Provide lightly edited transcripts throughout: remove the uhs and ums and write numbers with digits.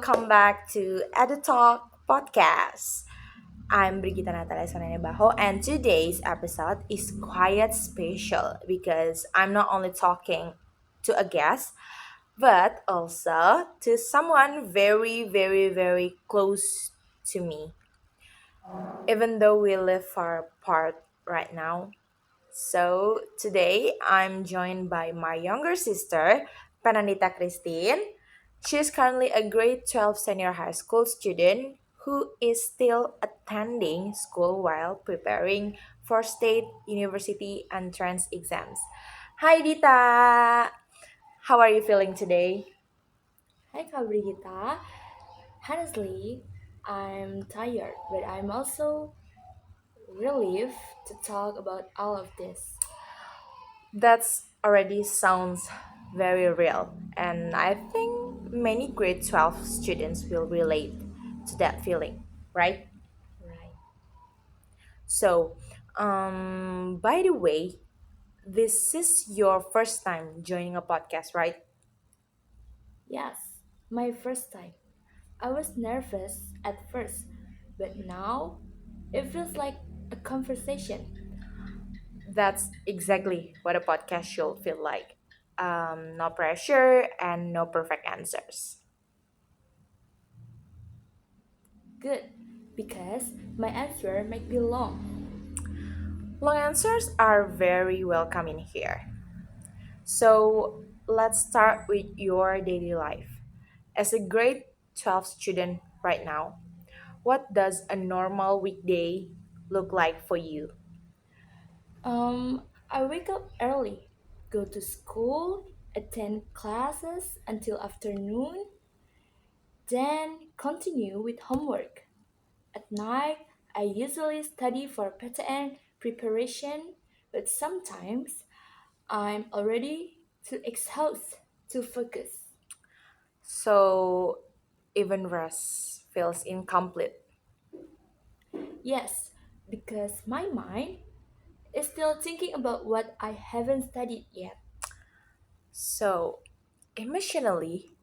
welcome back to Edutalk podcast. I'm Brigita Natalia Naibaho, and today's episode is quite special because I'm not only talking to a guest, but also to someone very, very, very close to me. Even though we live far apart right now, so today I'm joined by my younger sister, Pananita Christine. She's currently a grade 12 senior high school student who is still attending school while preparing for state university entrance exams. Hi Dita! How are you feeling today? Hi Kak Brigita. Honestly, I'm tired, but I'm also relieved to talk about all of this. That's already sounds very real, and I think many grade 12 students will relate to that feeling, right? Right. So, by the way, this is your first time joining a podcast, right? Yes, my first time. I was nervous at first, but now it feels like a conversation. That's exactly what a podcast should feel like. No pressure and no perfect answers. Good, because my answer might be long. Long answers are very welcome in here. So, let's start with your daily life. As a grade 12 student right now, what does a normal weekday look like for you? I wake up early, go to school, attend classes until afternoon, then continue with homework. At night, I usually study for PTN preparation, but sometimes I'm already too exhausted to focus. So, even rest feels incomplete. Yes, because my mind is still thinking about what I haven't studied yet. So, emotionally,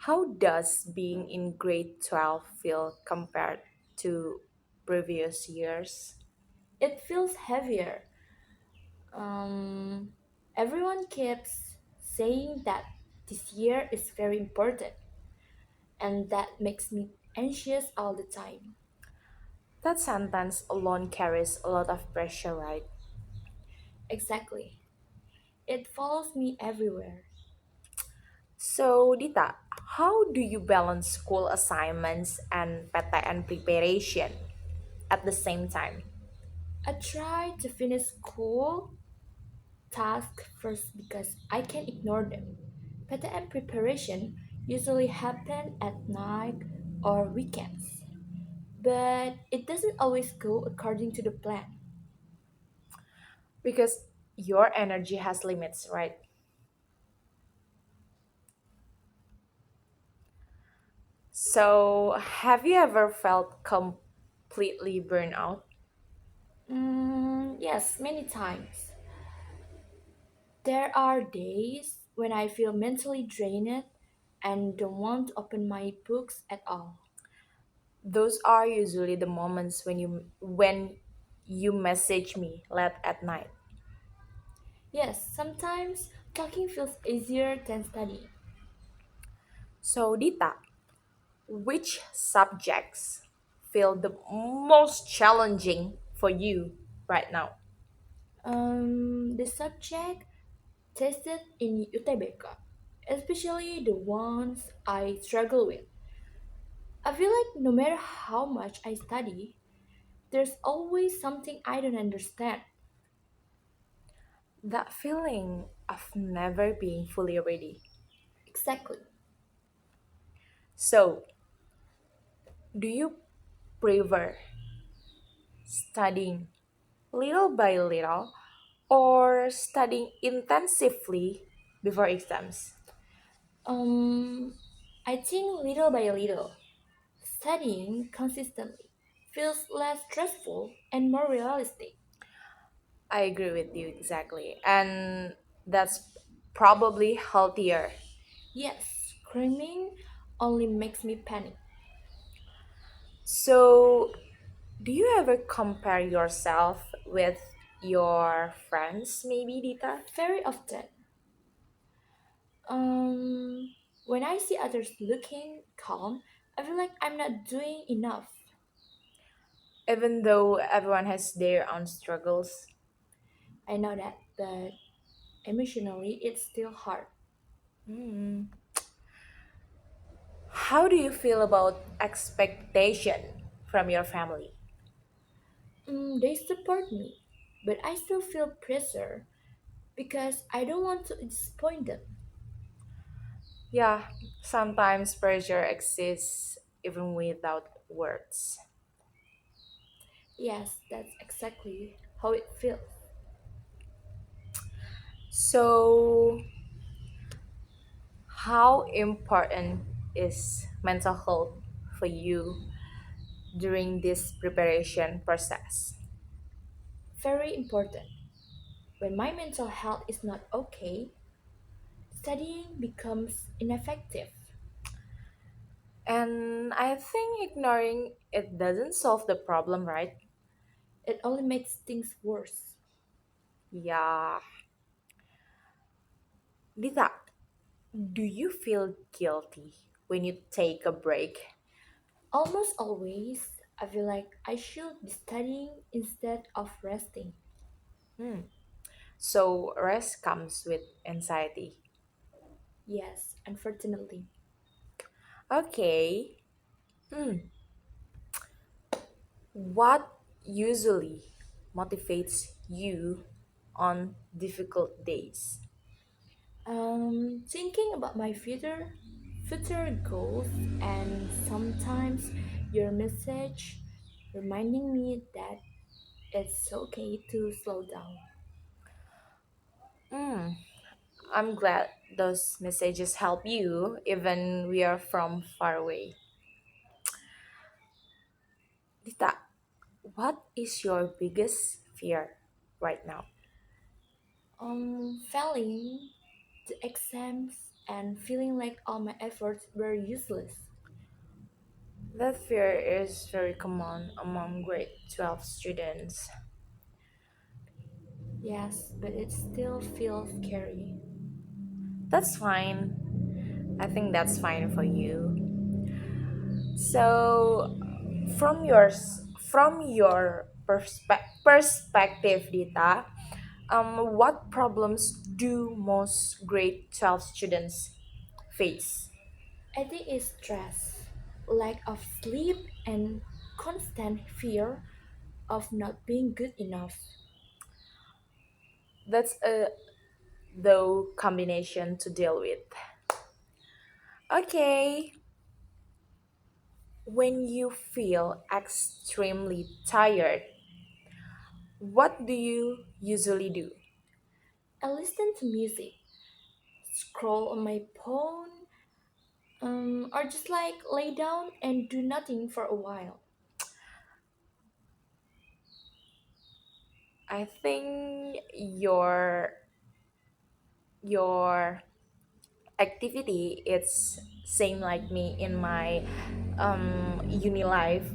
how does being in grade 12 feel compared to previous years? It feels heavier. Um, Everyone keeps saying that this year is very important, and that makes me anxious all the time. That sentence alone carries a lot of pressure, right? Exactly. It follows me everywhere. So, Dita, how do you balance school assignments and PTN preparation at the same time? I try to finish school tasks first because I can ignore them. PTM preparation usually happen at night or weekends, but it doesn't always go according to the plan. Because your energy has limits, right? So, have you ever felt completely burned out? Yes, many times. There are days when I feel mentally drained and don't want to open my books at all. Those are usually the moments when you message me late at night. Yes, sometimes talking feels easier than studying. So, Dita, which subjects feel the most challenging for you right now? The subject tested in UTBK, especially the ones I struggle with. I feel like no matter how much I study, there's always something I don't understand. That feeling of never being fully ready. Exactly. So, do you prefer studying little by little or studying intensively before exams? Um, I think little by little, studying consistently feels less stressful and more realistic. I agree with you exactly. And that's probably healthier. Yes, cramming only makes me panic. So, do you ever compare yourself with your friends, maybe, Dita? Very often, um, when I see others looking calm, I feel like I'm not doing enough. Even though everyone has their own struggles. I know that, but emotionally, it's still hard. Hmm. How do you feel about expectation from your family? They support me, but I still feel pressure because I don't want to disappoint them. Yeah, sometimes pressure exists even without words. Yes, that's exactly how it feels. So, how important is mental health for you during this preparation process? Very important. When my mental health is not okay, studying becomes ineffective. And I think ignoring it doesn't solve the problem, right? It only makes things worse. Yeah. Dita, do you feel guilty when you take a break? Almost always, I feel like I should be studying instead of resting. Hmm. So, rest comes with anxiety. Yes, unfortunately. Okay. Hmm. What usually motivates you on difficult days? Thinking about my future goals, and sometimes your message reminding me that it's okay to slow down. Hmm. I'm glad those messages help you, even we are from far away. Dita, what is your biggest fear right now? Failing the exams and feeling like all my efforts were useless. That fear is very common among grade 12 students. Yes, but it still feels scary. That's fine. I think that's fine for you. So, from your perspective, Dita, what problems do most grade 12 students face? I think it's stress, lack of sleep, and constant fear of not being good enough. That's a though combination to deal with. Okay, when you feel extremely tired, what do you usually do? I listen to music, scroll on my phone, or just like lay down and do nothing for a while. I think your activity it's same like me in my uni life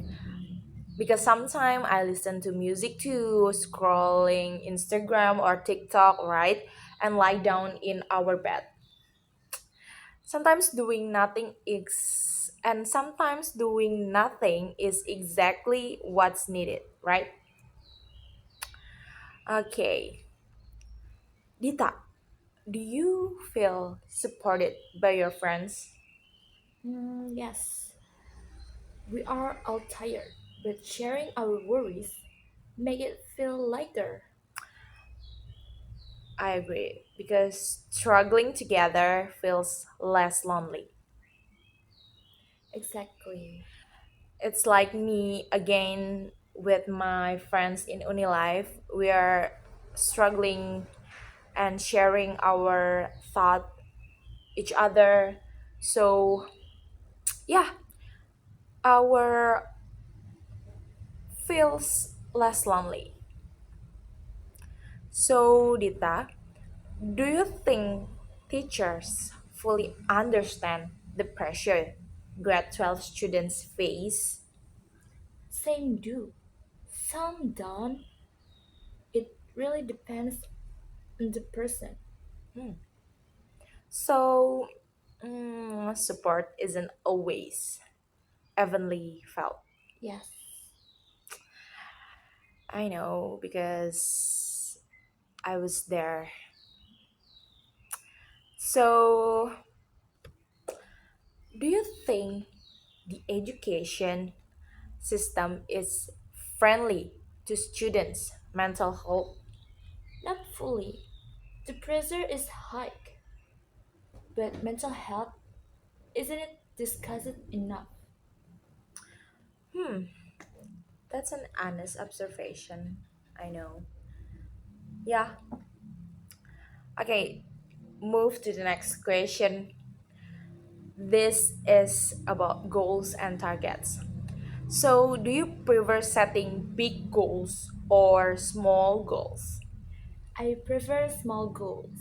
because sometimes I listen to music too, scrolling Instagram or TikTok, right? And lie down in our bed. Sometimes doing nothing is exactly what's needed, right? Okay. Dita, do you feel supported by your friends? Yes, we are all tired, but sharing our worries make it feel lighter. I agree because struggling together feels less lonely. Exactly. It's like me again with my friends in Unilife. We are struggling and sharing our thought each other. So yeah, our feels less lonely. So Dita, do you think teachers fully understand the pressure? grade 12 students face? Same do. Some don't. It really depends on the person. Hmm. So, support isn't always evenly felt. Yes, I know because I was there. So, do you think the education system is friendly to students' mental health? not fully. The pressure is high, but mental health isn't discussed enough. Hmm, that's an honest observation. I know. Yeah. Okay, move to the next question. This is about goals and targets. So, do you prefer setting big goals or small goals? I prefer small goals.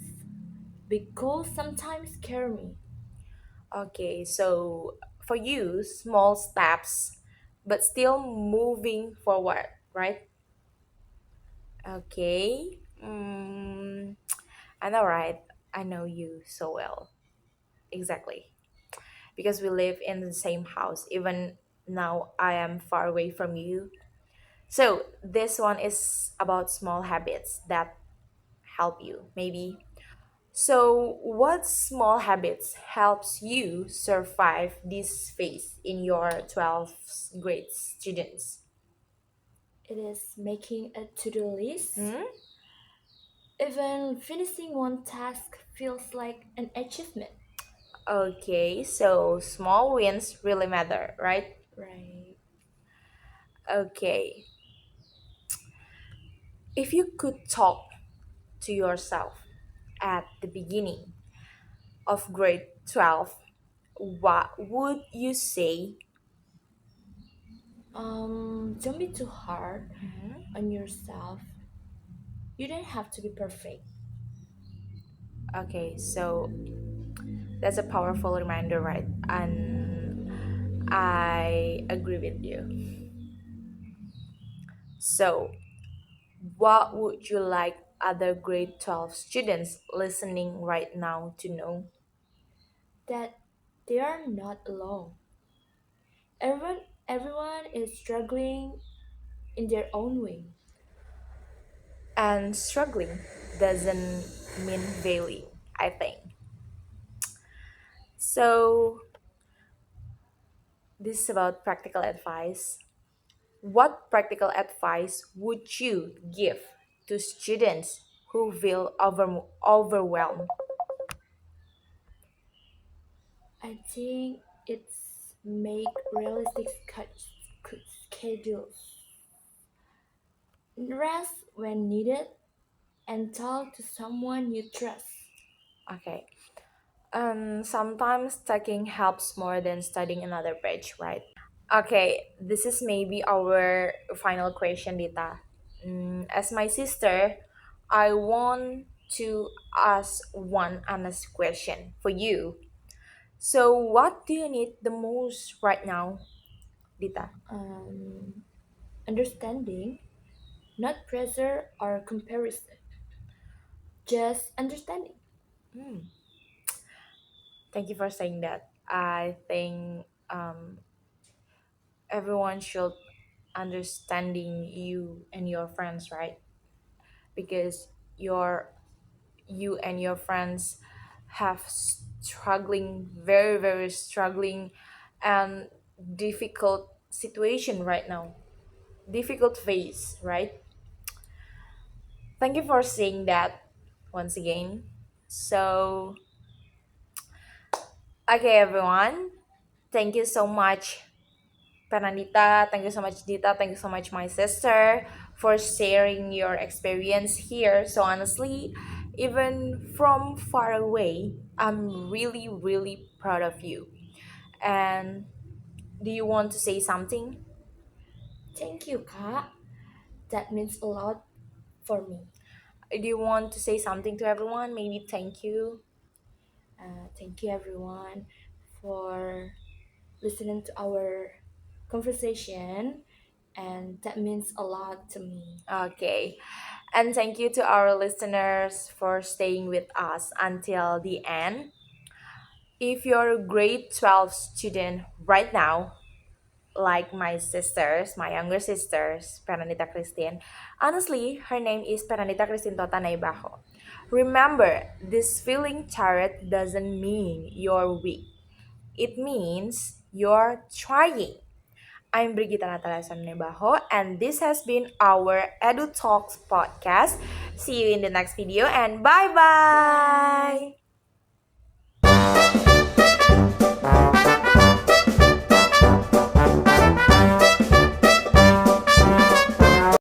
Big goals sometimes scare me. Okay, so for you, small steps, but still moving forward, right? Okay. I know, right? I know you so well. Exactly. Because we live in the same house, even now I am far away from you. So, this one is about small habits that help you, maybe. So, what small habits helps you survive this phase in your 12th grade students? It is making a to do list. Hmm? Even finishing one task feels like an achievement. Okay, so small wins really matter, right? Right. Okay. If you could talk to yourself at the beginning of grade 12, what would you say? Don't be too hard Mhm. on yourself. You don't have to be perfect. Okay, so that's a powerful reminder, right? And I agree with you. So, what would you like other grade 12 students listening right now to know? That they are not alone. Everyone is struggling in their own way. And struggling doesn't mean failing, I think. So, this is about practical advice. What practical advice would you give to students who feel overwhelmed? I think it's make realistic schedules. Rest when needed and talk to someone you trust. Okay. Sometimes taking helps more than studying another page, right? Okay, this is maybe our final question, Dita. As my sister, I want to ask one honest question for you. So, what do you need the most right now, Dita? Um, Understanding, not pressure or comparison, just understanding. Hmm, thank you for saying that. I think everyone should understanding you and your friends, right? Because you and your friends have struggling, very struggling and difficult situation right now, difficult phase, right? Thank you for saying that once again. So, okay, everyone, thank you so much, Pananita. Thank you so much, Dita. Thank you so much, my sister, for sharing your experience here. So, honestly, even from far away, I'm really proud of you. And do you want to say something? Thank you, Kak. That means a lot for me. Do you want to say something to everyone? Maybe thank you. Thank you, everyone, for listening to our conversation, and that means a lot to me. Okay. And thank you to our listeners for staying with us until the end. If you're a grade 12 student right now, like my sisters, my younger sisters, Peranita Christine, honestly, her name is Peranita Christine Tota Naibaho. Remember, this feeling tired doesn't mean you're weak. It means you're trying. I'm Brigita Natalia Naibaho, and this has been our Edutalks podcast. See you in the next video, and bye Bye. bye!